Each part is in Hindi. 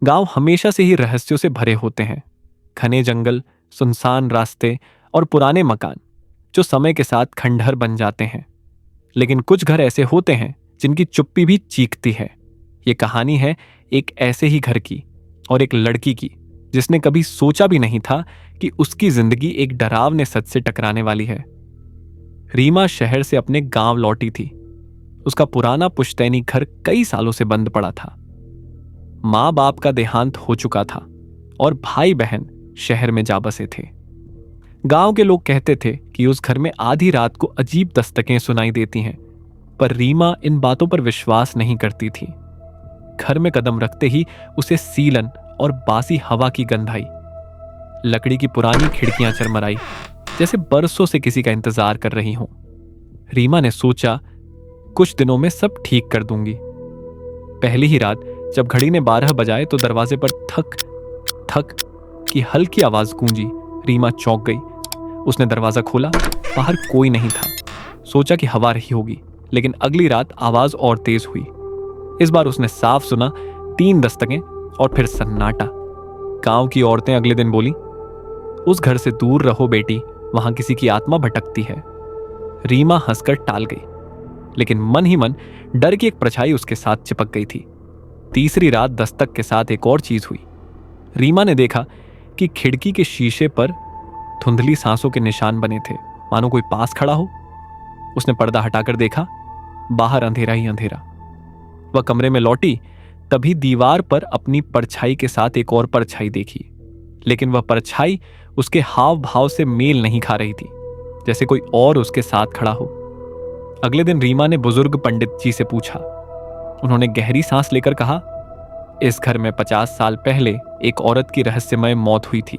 गांव हमेशा से ही रहस्यों से भरे होते हैं। घने जंगल, सुनसान रास्ते और पुराने मकान जो समय के साथ खंडहर बन जाते हैं। लेकिन कुछ घर ऐसे होते हैं जिनकी चुप्पी भी चीखती है। ये कहानी है एक ऐसे ही घर की और एक लड़की की जिसने कभी सोचा भी नहीं था कि उसकी जिंदगी एक डरावने सच से टकराने वाली है। रीमा शहर से अपने गांव लौटी थी। उसका पुराना पुश्तैनी घर कई सालों से बंद पड़ा था। माँ बाप का देहांत हो चुका था और भाई बहन शहर में जा बसे थे। गांव के लोग कहते थे कि उस घर में आधी रात को अजीब दस्तकें सुनाई देती हैं, पर रीमा इन बातों पर विश्वास नहीं करती थी। घर में कदम रखते ही उसे सीलन और बासी हवा की गंध आई। लकड़ी की पुरानी खिड़कियां चरमराई, जैसे बरसों से किसी का इंतजार कर रही हों। रीमा ने सोचा, कुछ दिनों में सब ठीक कर दूंगी। पहली ही रात जब घड़ी ने 12 बजाए तो दरवाजे पर थक थक की हल्की आवाज गूंजी। रीमा चौंक गई। उसने दरवाजा खोला। बाहर कोई नहीं था। सोचा कि हवा रही होगी, लेकिन अगली रात आवाज और तेज हुई। इस बार उसने साफ सुना 3 दस्तकें और फिर सन्नाटा। गांव की औरतें अगले दिन बोली, उस घर से दूर रहो बेटी, वहां किसी की आत्मा भटकती है। रीमा हंसकर टाल गई, लेकिन मन ही मन डर की एक परछाई उसके साथ चिपक गई थी। तीसरी रात दस्तक के साथ एक और चीज हुई। रीमा ने देखा कि खिड़की के शीशे पर धुंधली सांसों के निशान बने थे, मानो कोई पास खड़ा हो। उसने पर्दा हटाकर देखा, बाहर अंधेरा ही अंधेरा। वह कमरे में लौटी, तभी दीवार पर अपनी परछाई के साथ एक और परछाई देखी। लेकिन वह परछाई उसके हाव भाव से मेल नहीं खा रही थी, जैसे कोई और उसके साथ खड़ा हो। अगले दिन रीमा ने बुजुर्ग पंडित जी से पूछा। उन्होंने गहरी सांस लेकर कहा, इस घर में 50 साल पहले एक औरत की रहस्यमय मौत हुई थी।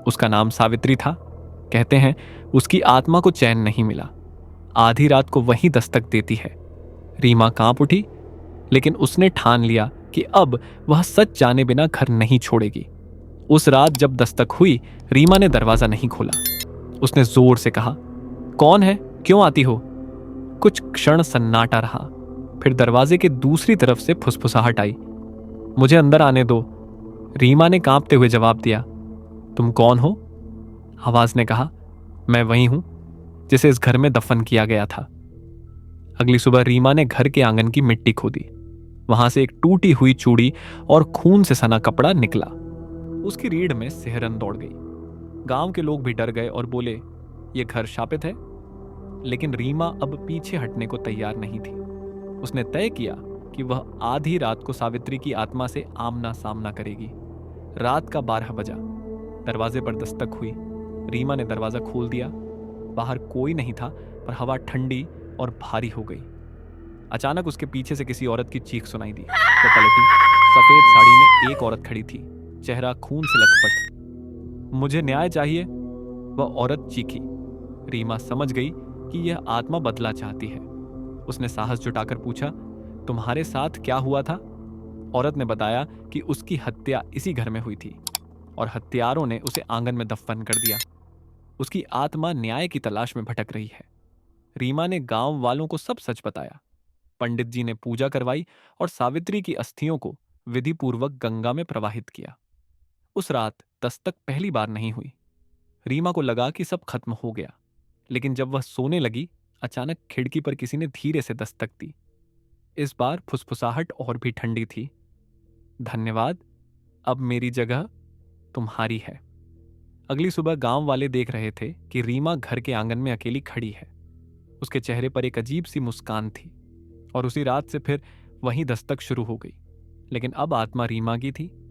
उसका नाम सावित्री था। कहते हैं उसकी आत्मा को चैन नहीं मिला, आधी रात को वही दस्तक देती है। रीमा कांप उठी, लेकिन उसने ठान लिया कि अब वह सच जाने बिना घर नहीं छोड़ेगी। उस रात जब दस्तक हुई, रीमा ने दरवाजा नहीं खोला। उसने जोर से कहा, कौन है, क्यों आती हो? कुछ क्षण सन्नाटा रहा, फिर दरवाजे के दूसरी तरफ से फुसफुसाहट आई। मुझे अंदर आने दो, रीमा ने कांपते हुए जवाब दिया। तुम कौन हो? आवाज ने कहा, मैं वही हूं जिसे इस घर में दफन किया गया था। अगली सुबह रीमा ने घर के आंगन की मिट्टी खोदी। वहां से एक टूटी हुई चूड़ी और खून से सना कपड़ा निकला। उसकी रीढ़ में सिहरन दौड़ गई। गांव के लोग भी डर गए और बोले, यह घर शापित है। लेकिन रीमा अब पीछे हटने को तैयार नहीं थी। उसने तय किया कि वह आधी रात को सावित्री की आत्मा से आमना सामना करेगी। रात का 12 बजा। दरवाजे पर दस्तक हुई। रीमा ने दरवाजा खोल दिया। बाहर कोई नहीं था, पर हवा ठंडी और भारी हो गई। अचानक उसके पीछे से किसी औरत की चीख सुनाई दी। वो पलटी। सफेद साड़ी में एक औरत खड़ी थी, चेहरा खून से लथपथ। मुझे न्याय चाहिए, वह औरत चीखी। रीमा समझ गई कि यह आत्मा बदला चाहती है। उसने साहस जुटाकर पूछा, तुम्हारे साथ क्या हुआ था? औरत ने बताया कि उसकी हत्या इसी घर में हुई थी और हत्यारों ने उसे आंगन में दफन कर दिया। उसकी आत्मा न्याय की तलाश में भटक रही है। रीमा ने गांव वालों को सब सच बताया। पंडित जी ने पूजा करवाई और सावित्री की अस्थियों को विधिपूर्वक गंगा में प्रवाहित किया। उस रात दस्तक पहली बार नहीं हुई। रीमा को लगा कि सब खत्म हो गया, लेकिन जब वह सोने लगी, अचानक खिड़की पर किसी ने धीरे से दस्तक दी। इस बार फुसफुसाहट और भी ठंडी थी। धन्यवाद, अब मेरी जगह तुम्हारी है। अगली सुबह गांव वाले देख रहे थे कि रीमा घर के आंगन में अकेली खड़ी है। उसके चेहरे पर एक अजीब सी मुस्कान थी और उसी रात से फिर वहीं दस्तक शुरू हो गई, लेकिन अब आत्मा रीमा की थी।